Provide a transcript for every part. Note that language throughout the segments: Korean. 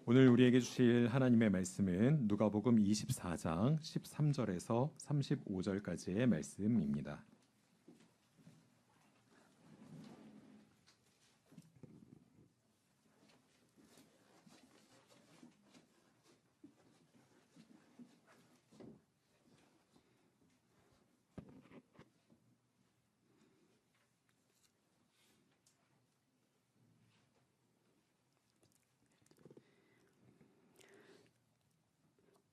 오늘 우리에게 주실 하나님의 말씀은 누가복음 24장 13절에서 35절까지의 말씀입니다.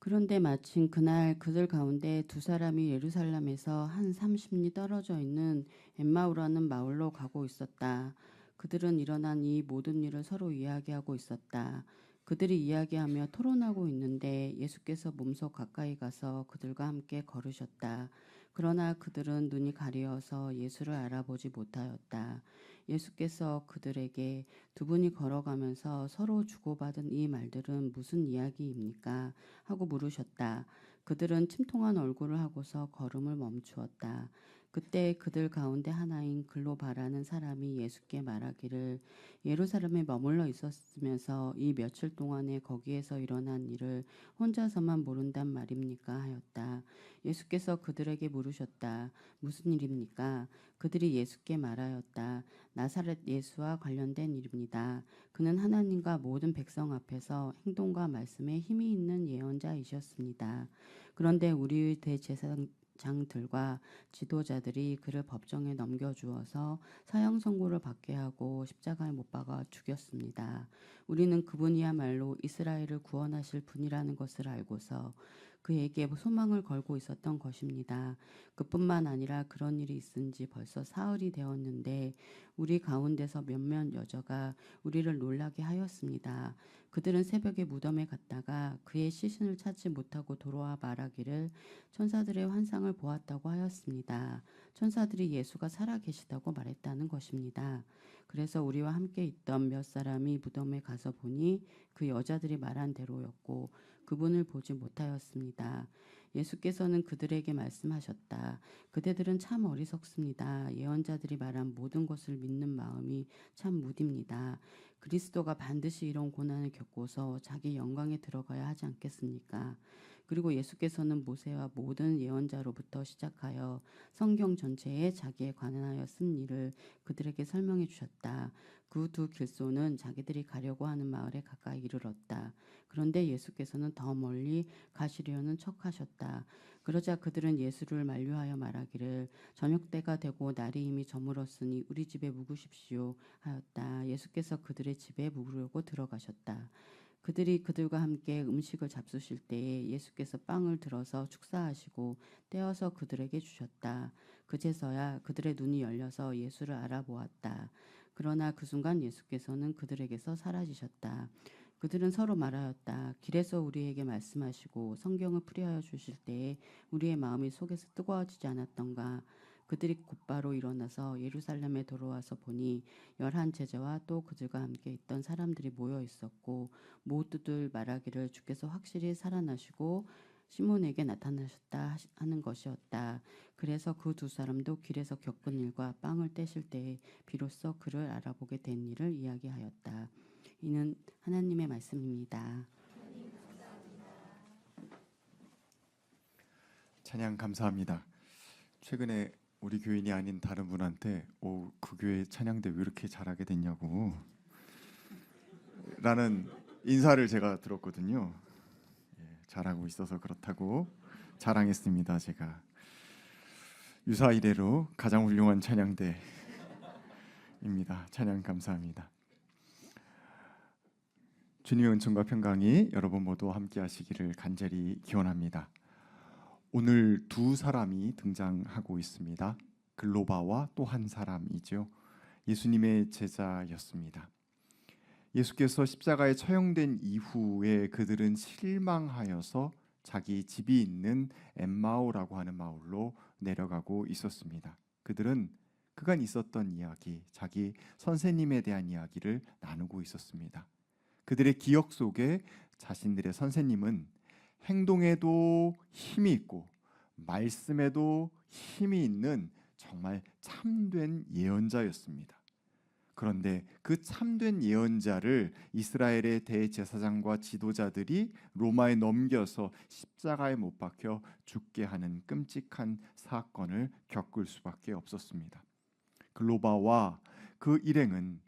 그런데 마침 그날 그들 가운데 두 사람이 예루살렘에서 한 30리 떨어져 있는 엠마오라는 마을로 가고 있었다. 그들은 일어난 이 모든 일을 서로 이야기하고 있었다. 그들이 이야기하며 토론하고 있는데 예수께서 몸소 가까이 가서 그들과 함께 걸으셨다. 그러나 그들은 눈이 가려워서 예수를 알아보지 못하였다. 예수께서 그들에게 두 분이 걸어가면서 서로 주고받은 이 말들은 무슨 이야기입니까? 하고 물으셨다. 그들은 침통한 얼굴을 하고서 걸음을 멈추었다. 그때 그들 가운데 하나인 글로바라는 사람이 예수께 말하기를 예루살렘에 머물러 있었으면서 이 며칠 동안에 거기에서 일어난 일을 혼자서만 모른단 말입니까? 하였다. 예수께서 그들에게 물으셨다. 무슨 일입니까? 그들이 예수께 말하였다. 나사렛 예수와 관련된 일입니다. 그는 하나님과 모든 백성 앞에서 행동과 말씀에 힘이 있는 예언자이셨습니다. 그런데 우리의 대제사장들과 지도자들이 그를 법정에 넘겨주어서 사형 선고를 받게 하고 십자가에 못 박아 죽였습니다. 우리는 그분이야말로 이스라엘을 구원하실 분이라는 것을 알고서 그에게 소망을 걸고 있었던 것입니다. 그뿐만 아니라 그런 일이 있은 지 벌써 사흘이 되었는데 우리 가운데서 몇몇 여자가 우리를 놀라게 하였습니다. 그들은 새벽에 무덤에 갔다가 그의 시신을 찾지 못하고 돌아와 말하기를 천사들의 환상을 보았다고 하였습니다. 천사들이 예수가 살아계시다고 말했다는 것입니다. 그래서 우리와 함께 있던 몇 사람이 무덤에 가서 보니 그 여자들이 말한 대로였고 그분을 보지 못하였습니다. 예수께서는 그들에게 말씀하셨다. 그대들은 참 어리석습니다. 예언자들이 말한 모든 것을 믿는 마음이 참 무딥니다. 그리스도가 반드시 이런 고난을 겪고서 자기 영광에 들어가야 하지 않겠습니까? 그리고 예수께서는 모세와 모든 예언자로부터 시작하여 성경 전체에 자기에 관하여 쓴 일을 그들에게 설명해 주셨다. 그 두 길소는 자기들이 가려고 하는 마을에 가까이 이르렀다. 그런데 예수께서는 더 멀리 가시려는 척하셨다. 그러자 그들은 예수를 만류하여 말하기를 저녁 때가 되고 날이 이미 저물었으니 우리 집에 묵으십시오 하였다. 예수께서 그들의 집에 묵으려고 들어가셨다. 그들이 그들과 함께 음식을 잡수실 때에 예수께서 빵을 들어서 축사하시고 떼어서 그들에게 주셨다. 그제서야 그들의 눈이 열려서 예수를 알아보았다. 그러나 그 순간 예수께서는 그들에게서 사라지셨다. 그들은 서로 말하였다. 길에서 우리에게 말씀하시고 성경을 풀이하여 주실 때에 우리의 마음이 속에서 뜨거워지지 않았던가. 그들이 곧바로 일어나서 예루살렘에 돌아와서 보니 11 제자와 또 그들과 함께 있던 사람들이 모여 있었고 모두들 말하기를 주께서 확실히 살아나시고 시몬에게 나타나셨다 하는 것이었다. 그래서 그 두 사람도 길에서 겪은 일과 빵을 떼실 때에 비로소 그를 알아보게 된 일을 이야기하였다. 이는 하나님의 말씀입니다. 찬양 감사합니다. 최근에 우리 교인이 아닌 다른 분한테 그 교회 찬양대 왜 이렇게 잘하게 됐냐고 라는 인사를 제가 들었거든요. 잘하고 있어서 그렇다고 자랑했습니다. 제가 유사 이래로 가장 훌륭한 찬양대입니다. 찬양 감사합니다. 주님의 은총과 평강이 여러분 모두 함께 하시기를 간절히 기원합니다. 오늘 두 사람이 등장하고 있습니다. 글로바와 또 한 사람이죠. 예수님의 제자였습니다. 예수께서 십자가에 처형된 이후에 그들은 실망하여서 자기 집이 있는 엠마오라고 하는 마을로 내려가고 있었습니다. 그들은 그간 있었던 이야기, 자기 선생님에 대한 이야기를 나누고 있었습니다. 그들의 기억 속에 자신들의 선생님은 행동에도 힘이 있고 말씀에도 힘이 있는 정말 참된 예언자였습니다. 그런데 그 참된 예언자를 이스라엘의 대제사장과 지도자들이 로마에 넘겨서 십자가에 못 박혀 죽게 하는 끔찍한 사건을 겪을 수밖에 없었습니다. 글로바와 그 일행은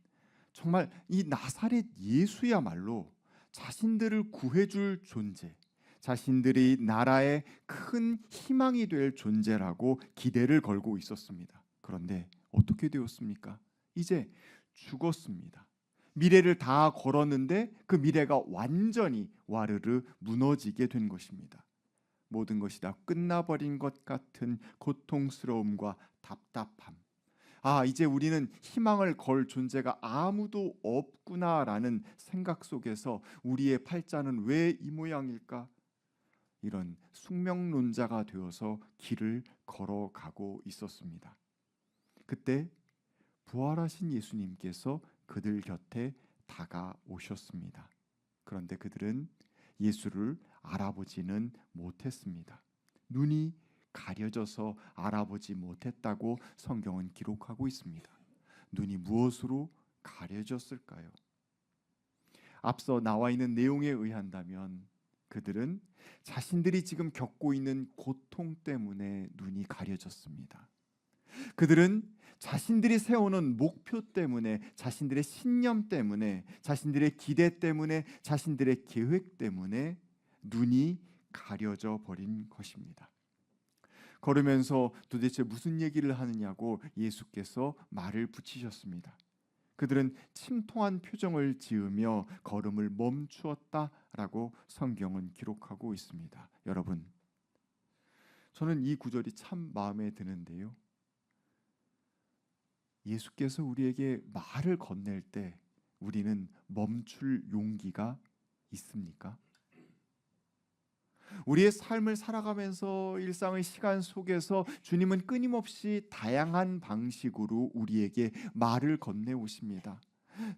정말 이 나사렛 예수야말로 자신들을 구해줄 존재, 자신들이 나라의 큰 희망이 될 존재라고 기대를 걸고 있었습니다. 그런데 어떻게 되었습니까? 이제 죽었습니다. 미래를 다 걸었는데 그 미래가 완전히 와르르 무너지게 된 것입니다. 모든 것이 다 끝나버린 것 같은 고통스러움과 답답함. 이제 우리는 희망을 걸 존재가 아무도 없구나라는 생각 속에서 우리의 팔자는 왜 이 모양일까? 이런 숙명론자가 되어서 길을 걸어가고 있었습니다. 그때 부활하신 예수님께서 그들 곁에 다가오셨습니다. 그런데 그들은 예수를 알아보지는 못했습니다. 눈이 가려져서 알아보지 못했다고 성경은 기록하고 있습니다. 눈이 무엇으로 가려졌을까요? 앞서 나와 있는 내용에 의한다면 그들은 자신들이 지금 겪고 있는 고통 때문에 눈이 가려졌습니다. 그들은 자신들이 세우는 목표 때문에, 자신들의 신념 때문에, 자신들의 기대 때문에, 자신들의 계획 때문에 눈이 가려져 버린 것입니다. 걸으면서 도대체 무슨 얘기를 하느냐고 예수께서 말을 붙이셨습니다. 그들은 침통한 표정을 지으며 걸음을 멈추었다라고 성경은 기록하고 있습니다. 여러분, 저는 이 구절이 참 마음에 드는데요. 예수께서 우리에게 말을 건넬 때 우리는 멈출 용기가 있습니까? 우리의 삶을 살아가면서 일상의 시간 속에서 주님은 끊임없이 다양한 방식으로 우리에게 말을 건네오십니다.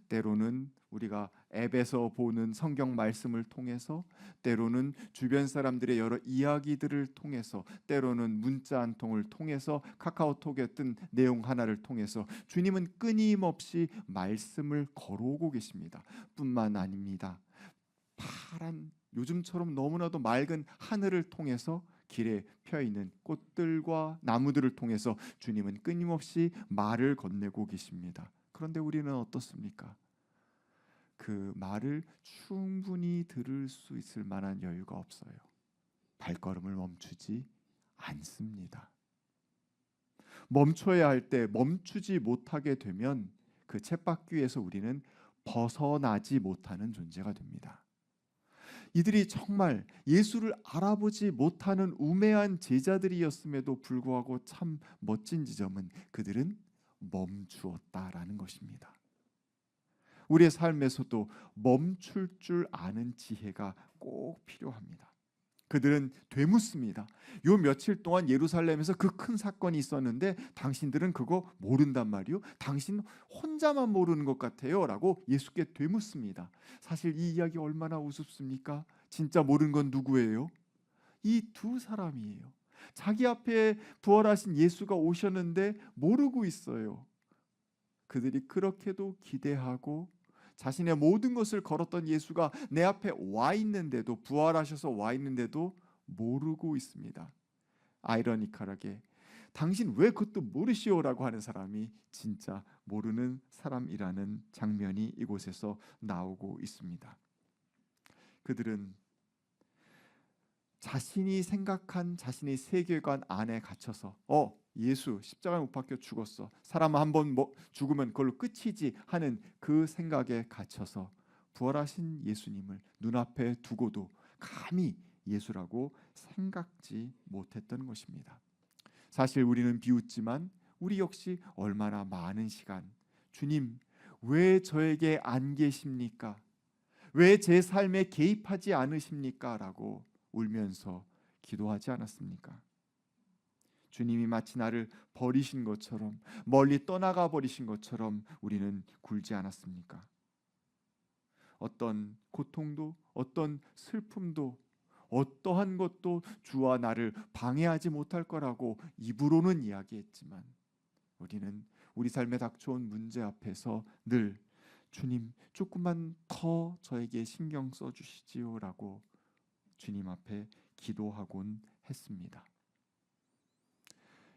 때로는 우리가 앱에서 보는 성경 말씀을 통해서, 때로는 주변 사람들의 여러 이야기들을 통해서, 때로는 문자 한 통을 통해서, 카카오톡에 뜬 내용 하나를 통해서 주님은 끊임없이 말씀을 걸어오고 계십니다. 뿐만 아닙니다. 파란 요즘처럼 너무나도 맑은 하늘을 통해서 길에 펴있는 꽃들과 나무들을 통해서 주님은 끊임없이 말을 건네고 계십니다. 그런데 우리는 어떻습니까? 그 말을 충분히 들을 수 있을 만한 여유가 없어요. 발걸음을 멈추지 않습니다. 멈춰야 할 때 멈추지 못하게 되면 그 쳇바퀴에서 우리는 벗어나지 못하는 존재가 됩니다. 이들이 정말 예수를 알아보지 못하는 우매한 제자들이었음에도 불구하고 참 멋진 지점은 그들은 멈추었다라는 것입니다. 우리의 삶에서도 멈출 줄 아는 지혜가 꼭 필요합니다. 그들은 되묻습니다. 요 며칠 동안 예루살렘에서 그 큰 사건이 있었는데 당신들은 그거 모른단 말이요? 당신 혼자만 모르는 것 같아요 라고 예수께 되묻습니다. 사실 이 이야기 얼마나 우습습니까? 진짜 모르는 건 누구예요? 이 두 사람이에요. 자기 앞에 부활하신 예수가 오셨는데 모르고 있어요. 그들이 그렇게도 기대하고 자신의 모든 것을 걸었던 예수가 내 앞에 와 있는데도, 부활하셔서 와 있는데도 모르고 있습니다. 아이러니컬하게 당신 왜 그것도 모르시오라고 하는 사람이 진짜 모르는 사람이라는 장면이 이곳에서 나오고 있습니다. 그들은 자신이 생각한 자신의 세계관 안에 갇혀서 예수 십자가에 못 박혀 죽었어. 사람 한번 죽으면 그걸로 끝이지 하는 그 생각에 갇혀서 부활하신 예수님을 눈앞에 두고도 감히 예수라고 생각지 못했던 것입니다. 사실 우리는 비웃지만 우리 역시 얼마나 많은 시간 주님 왜 저에게 안 계십니까? 왜 제 삶에 개입하지 않으십니까? 라고 울면서 기도하지 않았습니까? 주님이 마치 나를 버리신 것처럼, 멀리 떠나가 버리신 것처럼 우리는 굴지 않았습니까? 어떤 고통도, 어떤 슬픔도, 어떠한 것도 주와 나를 방해하지 못할 거라고 입으로는 이야기했지만 우리는 우리 삶에 닥쳐온 문제 앞에서 늘 주님 조금만 더 저에게 신경 써주시지요라고 주님 앞에 기도하곤 했습니다.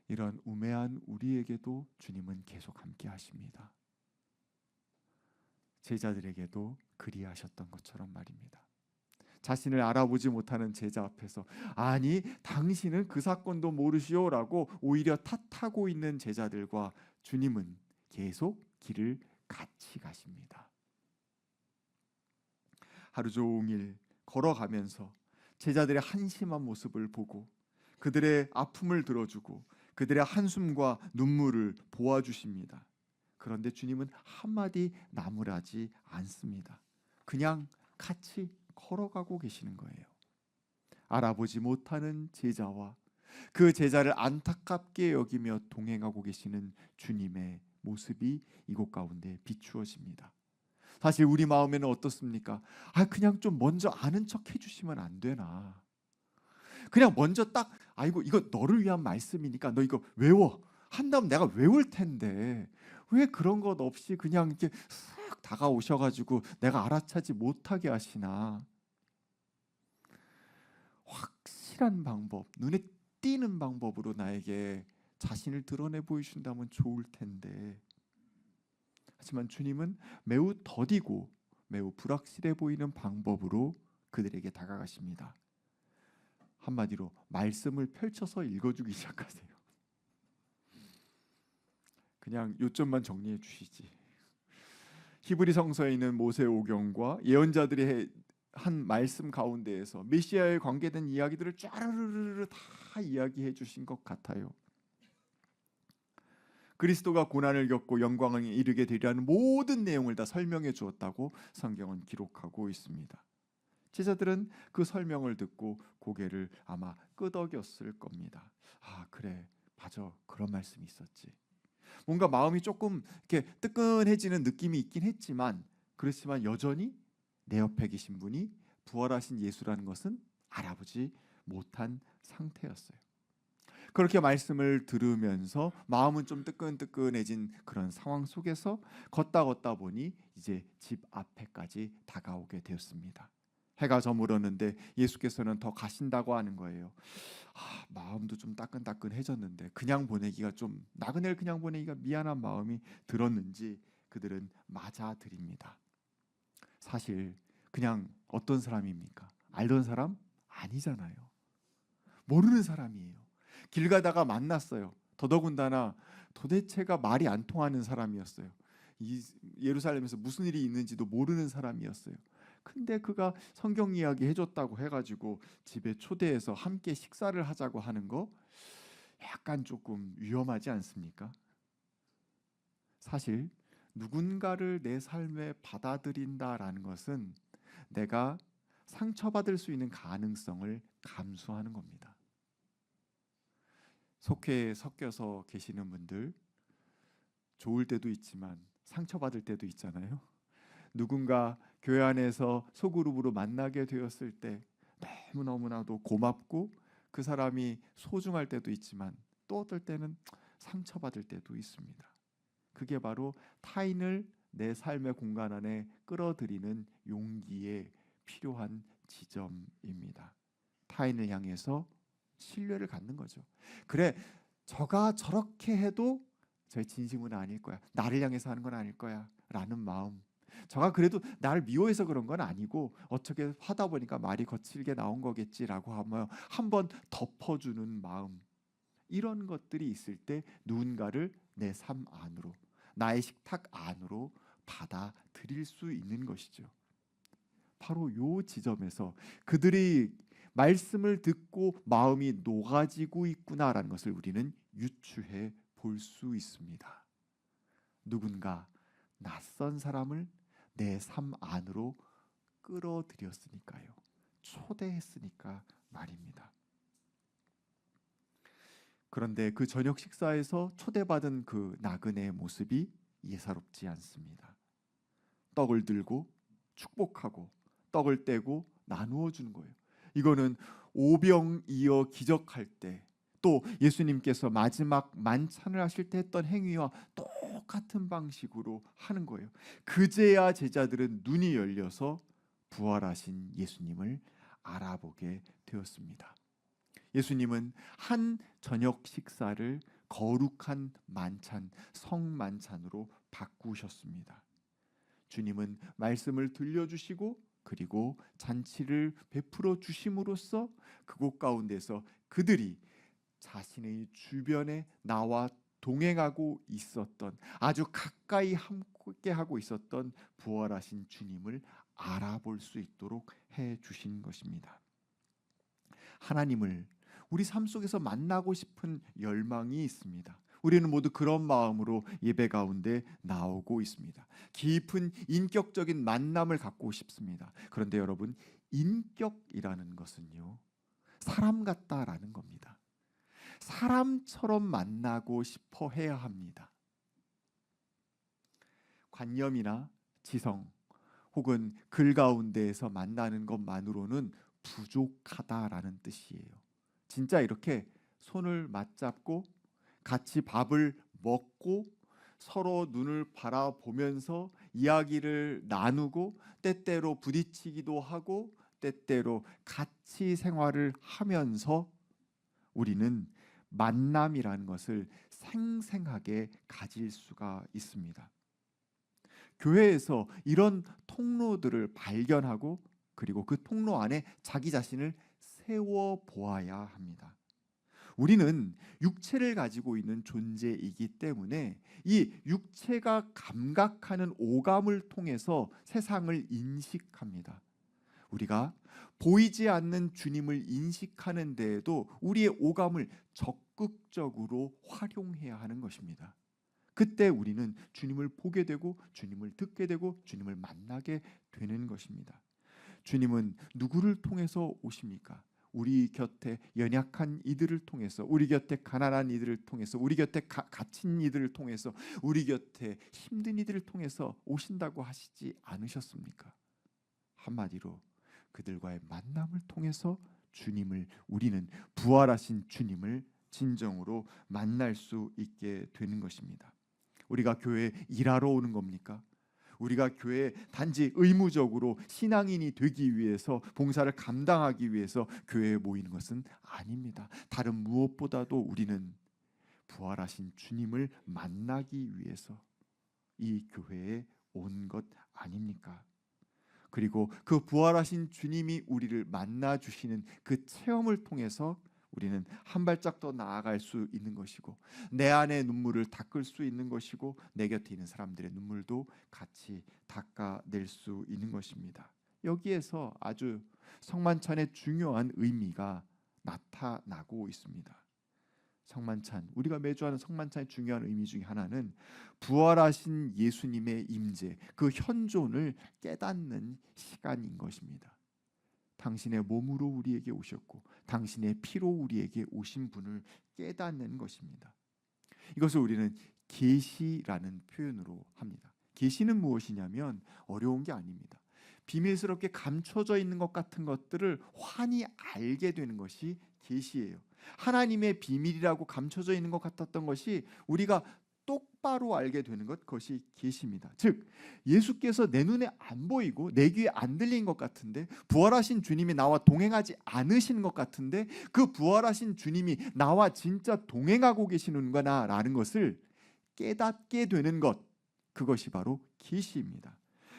이런 우매한 우리에게도 주님은 계속 함께 하십니다. 제자들에게도 그리하셨던 것처럼 말입니다. 자신을 알아보지 못하는 제자 앞에서 아니 당신은 그 사건도 모르시오라고 오히려 탓하고 있는 제자들과 주님은 계속 길을 같이 가십니다. 하루 종일 걸어가면서 제자들의 한심한 모습을 보고 그들의 아픔을 들어주고 그들의 한숨과 눈물을 보아주십니다. 그런데 주님은 한마디 나무라지 않습니다. 그냥 같이 걸어가고 계시는 거예요. 알아보지 못하는 제자와 그 제자를 안타깝게 여기며 동행하고 계시는 주님의 모습이 이곳 가운데 비추어집니다. 사실 우리 마음에는 어떻습니까? 그냥 좀 먼저 아는 척 해주시면 안 되나? 그냥 먼저 딱 아이고 이거 너를 위한 말씀이니까 너 이거 외워 한 다음 내가 외울 텐데 왜 그런 것 없이 그냥 이렇게 싹 다가오셔가지고 내가 알아차지 못하게 하시나? 확실한 방법, 눈에 띄는 방법으로 나에게 자신을 드러내 보이신다면 좋을 텐데 하지만 주님은 매우 더디고 매우 불확실해 보이는 방법으로 그들에게 다가가십니다. 한마디로 말씀을 펼쳐서 읽어주기 시작하세요. 그냥 요점만 정리해 주시지. 히브리 성서에 있는 모세 오경과 예언자들이 한 말씀 가운데에서 메시아에 관계된 이야기들을 쫘르르르 다 이야기해 주신 것 같아요. 그리스도가 고난을 겪고 영광을 이르게 되리라는 모든 내용을 다 설명해 주었다고 성경은 기록하고 있습니다. 제자들은 그 설명을 듣고 고개를 아마 끄덕였을 겁니다. 그래, 맞아, 그런 말씀이 있었지. 뭔가 마음이 조금 이렇게 뜨끈해지는 느낌이 있긴 했지만 그렇지만 여전히 내 옆에 계신 분이 부활하신 예수라는 것은 알아보지 못한 상태였어요. 그렇게 말씀을 들으면서 마음은 좀 뜨끈뜨끈해진 그런 상황 속에서 걷다 보니 이제 집 앞에까지 다가오게 되었습니다. 해가 저물었는데 예수께서는 더 가신다고 하는 거예요. 마음도 좀 따끈따끈해졌는데 그냥 보내기가 좀 나그네를 그냥 보내기가 미안한 마음이 들었는지 그들은 맞아들입니다. 사실 그냥 어떤 사람입니까? 알던 사람 아니잖아요. 모르는 사람이에요. 길 가다가 만났어요. 더더군다나 도대체가 말이 안 통하는 사람이었어요. 이 예루살렘에서 무슨 일이 있는지도 모르는 사람이었어요. 근데 그가 성경 이야기 해줬다고 해가지고 집에 초대해서 함께 식사를 하자고 하는 거 약간 조금 위험하지 않습니까? 사실 누군가를 내 삶에 받아들인다라는 것은 내가 상처받을 수 있는 가능성을 감수하는 겁니다. 속회에 섞여서 계시는 분들 좋을 때도 있지만 상처받을 때도 있잖아요. 누군가 교회 안에서 소그룹으로 만나게 되었을 때 너무너무나도 고맙고 그 사람이 소중할 때도 있지만 또 어떨 때는 상처받을 때도 있습니다. 그게 바로 타인을 내 삶의 공간 안에 끌어들이는 용기에 필요한 지점입니다. 타인을 향해서 신뢰를 갖는 거죠. 그래, 저가 저렇게 해도 제 진심은 아닐 거야. 나를 향해서 하는 건 아닐 거야. 라는 마음. 저가 그래도 나를 미워해서 그런 건 아니고 어떻게 하다 보니까 말이 거칠게 나온 거겠지라고 하며 한번 덮어주는 마음. 이런 것들이 있을 때 누군가를 내 삶 안으로, 나의 식탁 안으로 받아들일 수 있는 것이죠. 바로 요 지점에서 그들이 말씀을 듣고 마음이 녹아지고 있구나라는 것을 우리는 유추해 볼 수 있습니다. 누군가 낯선 사람을 내 삶 안으로 끌어들였으니까요. 초대했으니까 말입니다. 그런데 그 저녁 식사에서 초대받은 그 나그네의 모습이 예사롭지 않습니다. 떡을 들고 축복하고 떡을 떼고 나누어 주는 거예요. 이거는 오병이어 기적할 때 또 예수님께서 마지막 만찬을 하실 때 했던 행위와 똑같은 방식으로 하는 거예요. 그제야 제자들은 눈이 열려서 부활하신 예수님을 알아보게 되었습니다. 예수님은 한 저녁 식사를 거룩한 만찬, 성만찬으로 바꾸셨습니다. 주님은 말씀을 들려주시고 그리고 잔치를 베풀어 주심으로써 그곳 가운데서 그들이 자신의 주변에 나와 동행하고 있었던, 아주 가까이 함께하고 있었던 부활하신 주님을 알아볼 수 있도록 해 주신 것입니다. 하나님을 우리 삶 속에서 만나고 싶은 열망이 있습니다. 우리는 모두 그런 마음으로 예배 가운데 나오고 있습니다. 깊은 인격적인 만남을 갖고 싶습니다. 그런데 여러분, 인격이라는 것은요, 사람 같다라는 겁니다. 사람처럼 만나고 싶어 해야 합니다. 관념이나 지성 혹은 글 가운데에서 만나는 것만으로는 부족하다라는 뜻이에요. 진짜 이렇게 손을 맞잡고 같이 밥을 먹고 서로 눈을 바라보면서 이야기를 나누고 때때로 부딪히기도 하고 때때로 같이 생활을 하면서 우리는 만남이라는 것을 생생하게 가질 수가 있습니다. 교회에서 이런 통로들을 발견하고 그리고 그 통로 안에 자기 자신을 세워 보아야 합니다. 우리는 육체를 가지고 있는 존재이기 때문에 이 육체가 감각하는 오감을 통해서 세상을 인식합니다. 우리가 보이지 않는 주님을 인식하는 데에도 우리의 오감을 적극적으로 활용해야 하는 것입니다. 그때 우리는 주님을 보게 되고 주님을 듣게 되고 주님을 만나게 되는 것입니다. 주님은 누구를 통해서 오십니까? 우리 곁에 연약한 이들을 통해서, 우리 곁에 가난한 이들을 통해서, 우리 곁에 갇힌 이들을 통해서, 우리 곁에 힘든 이들을 통해서 오신다고 하시지 않으셨습니까? 한마디로 그들과의 만남을 통해서 주님을, 우리는 부활하신 주님을 진정으로 만날 수 있게 되는 것입니다. 우리가 교회에 일하러 오는 겁니까? 우리가 교회에 단지 의무적으로 신앙인이 되기 위해서, 봉사를 감당하기 위해서 교회에 모이는 것은 아닙니다. 다른 무엇보다도 우리는 부활하신 주님을 만나기 위해서 이 교회에 온 것 아닙니까? 그리고 그 부활하신 주님이 우리를 만나 주시는 그 체험을 통해서 우리는 한 발짝 더 나아갈 수 있는 것이고, 내 안의 눈물을 닦을 수 있는 것이고, 내 곁에 있는 사람들의 눈물도 같이 닦아낼 수 있는 것입니다. 여기에서 아주 성만찬의 중요한 의미가 나타나고 있습니다. 성만찬, 우리가 매주 하는 성만찬의 중요한 의미 중에 하나는 부활하신 예수님의 임재, 그 현존을 깨닫는 시간인 것입니다. 당신의 몸으로 우리에게 오셨고 당신의 피로 우리에게 오신 분을 깨닫는 것입니다. 이것을 우리는 계시라는 표현으로 합니다. 계시는 무엇이냐면 어려운 게 아닙니다. 비밀스럽게 감춰져 있는 것 같은 것들을 환히 알게 되는 것이 계시예요. 하나님의 비밀이라고 감춰져 있는 것 같았던 것이 우리가 똑바로 알게 되는 것, 그것이 계시입니다. 즉 예수께서 내 눈에 안 보이고 내 귀에 안 들린 것 같은데, 부활하신 주님이 나와 동행하지 않으시는 것 같은데, 그 부활하신 주님이 나와 진짜 동행하고 계시는구나라는 것을 깨닫게 되는 것, 그것이 바로 계시입니다.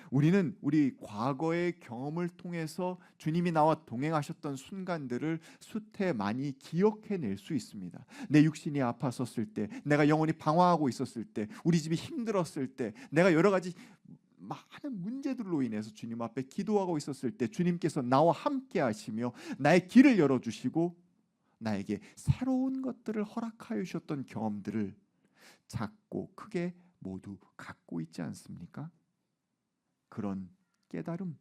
우리는 우리 과거의 경험을 통해서 주님이 나와 동행하셨던 순간들을 수태 많이 기억해낼 수 있습니다. 내 육신이 아팠었을 때, 내가 영혼이 방황하고 있었을 때, 우리 집이 힘들었을 때, 내가 여러 가지 많은 문제들로 인해서 주님 앞에 기도하고 있었을 때 주님께서 나와 함께 하시며 나의 길을 열어주시고 나에게 새로운 것들을 허락하여 주셨던 경험들을 작고 크게 모두 갖고 있지 않습니까? 그런 깨달음,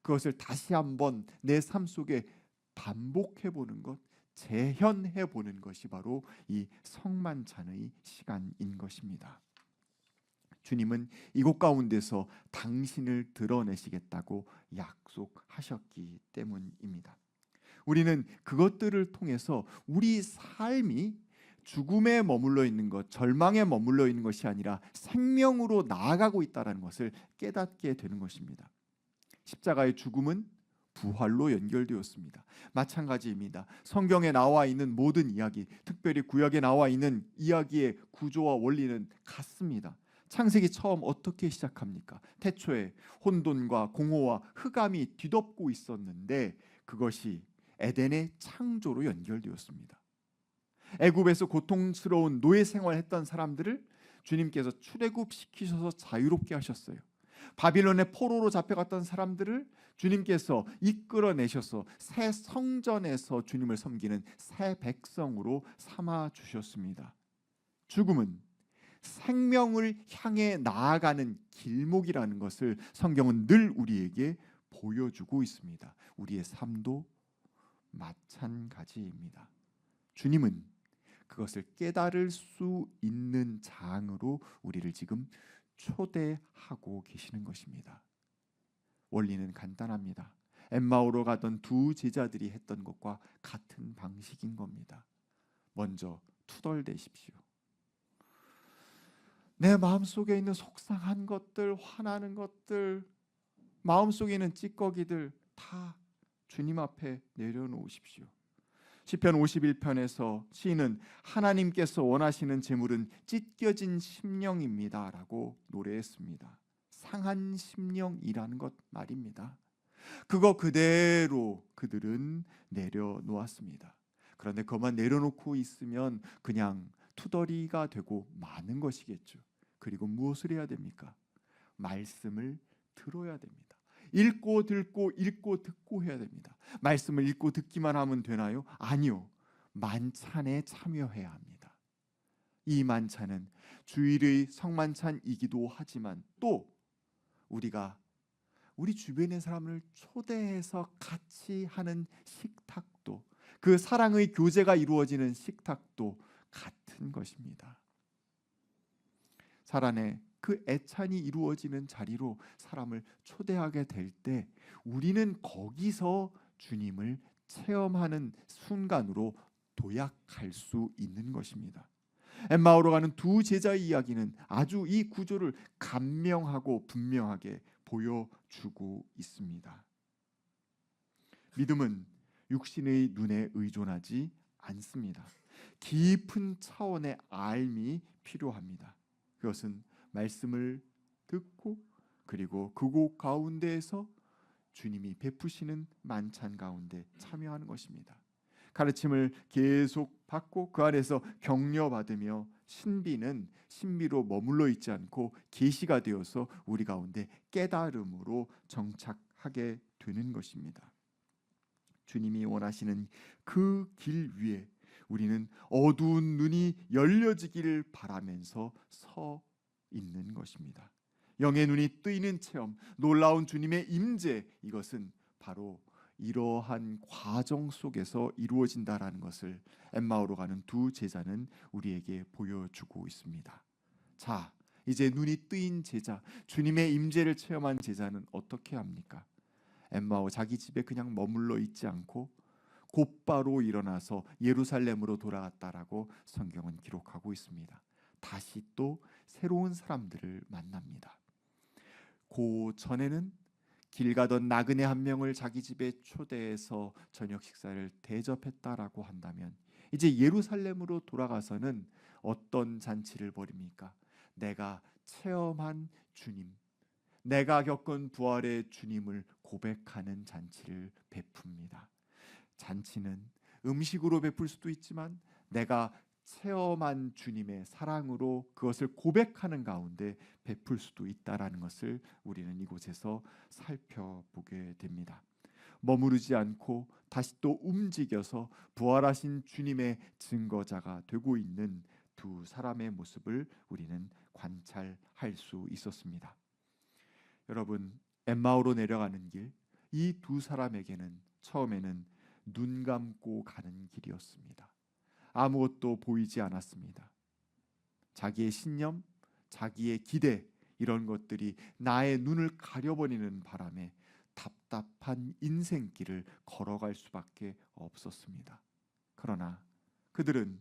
그것을 다시 한번 내 삶 속에 반복해 보는 것, 재현해 보는 것이 바로 이 성만찬의 시간인 것입니다. 주님은 이곳 가운데서 당신을 드러내시겠다고 약속하셨기 때문입니다. 우리는 그것들을 통해서 우리 삶이 죽음에 머물러 있는 것, 절망에 머물러 있는 것이 아니라 생명으로 나아가고 있다는 것을 깨닫게 되는 것입니다. 십자가의 죽음은 부활로 연결되었습니다. 마찬가지입니다. 성경에 나와 있는 모든 이야기, 특별히 구약에 나와 있는 이야기의 구조와 원리는 같습니다. 창세기 처음 어떻게 시작합니까? 태초에 혼돈과 공허와 흑암이 뒤덮고 있었는데 그것이 에덴의 창조로 연결되었습니다. 애굽에서 고통스러운 노예 생활했던 사람들을 주님께서 출애굽시키셔서 자유롭게 하셨어요. 바빌론의 포로로 잡혀갔던 사람들을 주님께서 이끌어내셔서 새 성전에서 주님을 섬기는 새 백성으로 삼아 주셨습니다. 죽음은 생명을 향해 나아가는 길목이라는 것을 성경은 늘 우리에게 보여주고 있습니다. 우리의 삶도 마찬가지입니다. 주님은 그것을 깨달을 수 있는 장으로 우리를 지금 초대하고 계시는 것입니다. 원리는 간단합니다. 엠마오로 가던 두 제자들이 했던 것과 같은 방식인 겁니다. 먼저 투덜대십시오. 내 마음속에 있는 속상한 것들, 화나는 것들, 마음속에 있는 찌꺼기들 다 주님 앞에 내려놓으십시오. 시편 51편에서 시인은 하나님께서 원하시는 제물은 찢겨진 심령입니다 라고 노래했습니다. 상한 심령이라는 것 말입니다. 그거 그대로 그들은 내려놓았습니다. 그런데 그것만 내려놓고 있으면 그냥 투덜이가 되고 마는 것이겠죠. 그리고 무엇을 해야 됩니까? 말씀을 들어야 됩니다. 읽고 듣고 읽고 듣고 해야 됩니다. 말씀을 읽고 듣기만 하면 되나요? 아니요. 만찬에 참여해야 합니다. 이 만찬은 주일의 성만찬이기도 하지만 또 우리가 우리 주변의 사람을 초대해서 같이 하는 식탁도, 그 사랑의 교제가 이루어지는 식탁도 같은 것입니다. 살아내 그 애찬이 이루어지는 자리로 사람을 초대하게 될 때 우리는 거기서 주님을 체험하는 순간으로 도약할 수 있는 것입니다. 엠마오로 가는 두 제자의 이야기는 아주 이 구조를 간명하고 분명하게 보여주고 있습니다. 믿음은 육신의 눈에 의존하지 않습니다. 깊은 차원의 알미 필요합니다. 그것은 말씀을 듣고 그리고 그곳 가운데에서 주님이 베푸시는 만찬 가운데 참여하는 것입니다. 가르침을 계속 받고 그 안에서 격려받으며 신비는 신비로 머물러 있지 않고 계시가 되어서 우리 가운데 깨달음으로 정착하게 되는 것입니다. 주님이 원하시는 그 길 위에 우리는 어두운 눈이 열려지기를 바라면서 서 있는 것입니다. 영의 눈이 뜨이는 체험, 놀라운 주님의 임재, 이것은 바로 이러한 과정 속에서 이루어진다라는 것을 엠마오로 가는 두 제자는 우리에게 보여주고 있습니다. 자, 이제 눈이 뜨인 제자, 주님의 임재를 체험한 제자는 어떻게 합니까? 엠마오 자기 집에 그냥 머물러 있지 않고 곧바로 일어나서 예루살렘으로 돌아갔다라고 성경은 기록하고 있습니다. 다시 또 새로운 사람들을 만납니다. 그 전에는 길 가던 나그네 한 명을 자기 집에 초대해서 저녁 식사를 대접했다라고 한다면 이제 예루살렘으로 돌아가서는 어떤 잔치를 벌입니까? 내가 체험한 주님, 내가 겪은 부활의 주님을 고백하는 잔치를 베풉니다. 잔치는 음식으로 베풀 수도 있지만 내가 체험한 주님의 사랑으로 그것을 고백하는 가운데 베풀 수도 있다라는 것을 우리는 이곳에서 살펴보게 됩니다. 머무르지 않고 다시 또 움직여서 부활하신 주님의 증거자가 되고 있는 두 사람의 모습을 우리는 관찰할 수 있었습니다. 여러분, 엠마오로 내려가는 길, 이 두 사람에게는 처음에는 눈 감고 가는 길이었습니다. 아무것도 보이지 않았습니다. 자기의 신념, 자기의 기대, 이런 것들이 나의 눈을 가려버리는 바람에 답답한 인생길을 걸어갈 수밖에 없었습니다. 그러나 그들은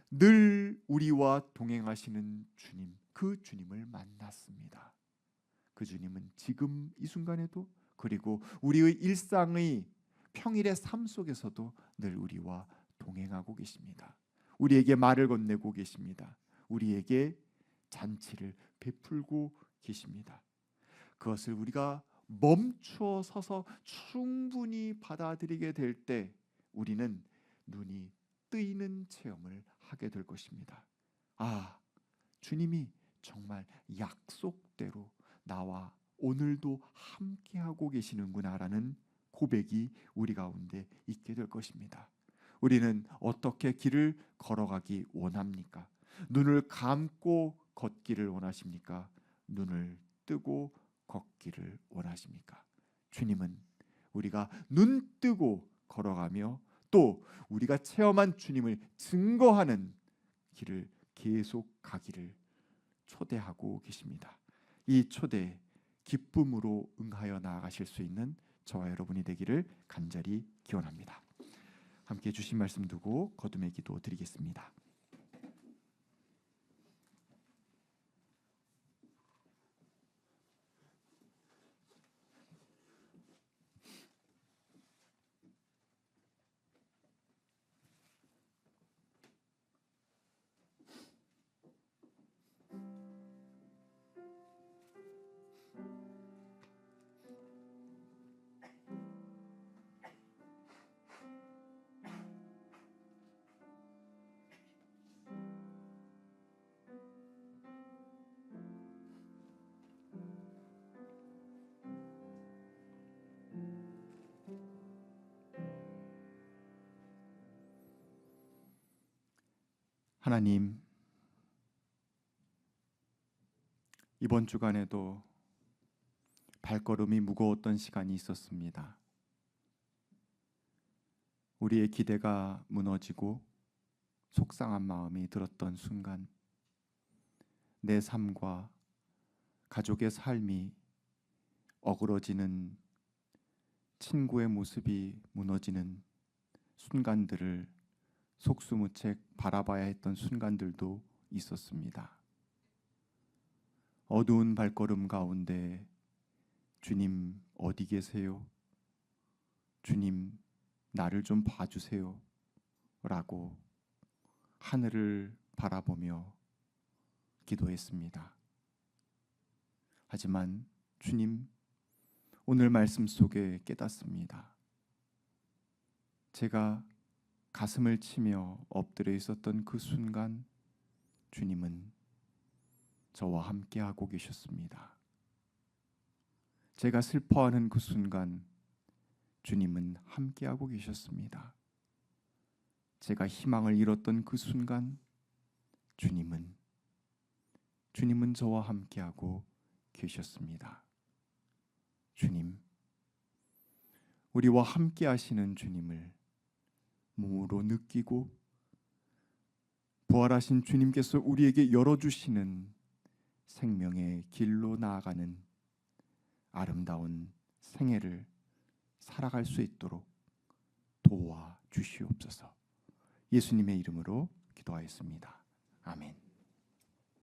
늘 우리와 동행하시는 주님, 그 주님을 만났습니다. 그 주님은 지금 이 순간에도, 그리고 우리의 일상의 평일의 삶 속에서도 늘 우리와 동행하고 계십니다. 우리에게 말을 건네고 계십니다. 우리에게 잔치를 베풀고 계십니다. 그것을 우리가 멈추어 서서 충분히 받아들이게 될 때 우리는 눈이 뜨이는 체험을 하게 될 것입니다. 아, 주님이 정말 약속대로 나와 오늘도 함께하고 계시는구나라는 고백이 우리 가운데 있게 될 것입니다. 우리는 어떻게 길을 걸어가기 원합니까? 눈을 감고 걷기를 원하십니까? 눈을 뜨고 걷기를 원하십니까? 주님은 우리가 눈 뜨고 걸어가며 또 우리가 체험한 주님을 증거하는 길을 계속 가기를 초대하고 계십니다. 이 초대에 기쁨으로 응하여 나아가실 수 있는 저와 여러분이 되기를 간절히 기원합니다. 함께 주신 말씀 두고 거듭의 기도 드리겠습니다. 하나님, 이번 주간에도 발걸음이 무거웠던 시간이 있었습니다. 우리의 기대가 무너지고 속상한 마음이 들었던 순간, 내 삶과 가족의 삶이 어그러지는, 친구의 모습이 무너지는 순간들을 속수무책 바라봐야 했던 순간들도 있었습니다. 어두운 발걸음 가운데 주님 어디 계세요? 주님 나를 좀 봐주세요 라고 하늘을 바라보며 기도했습니다. 하지만 주님, 오늘 말씀 속에 깨닫습니다. 제가 가슴을 치며 엎드려 있었던 그 순간 주님은 저와 함께하고 계셨습니다. 제가 슬퍼하는 그 순간 주님은 함께하고 계셨습니다. 제가 희망을 잃었던 그 순간 주님은 저와 함께하고 계셨습니다. 주님, 우리와 함께하시는 주님을 몸으로 느끼고 부활하신 주님께서 우리에게 열어주시는 생명의 길로 나아가는 아름다운 생애를 살아갈 수 있도록 도와주시옵소서. 예수님의 이름으로 기도하였습니다. 아멘.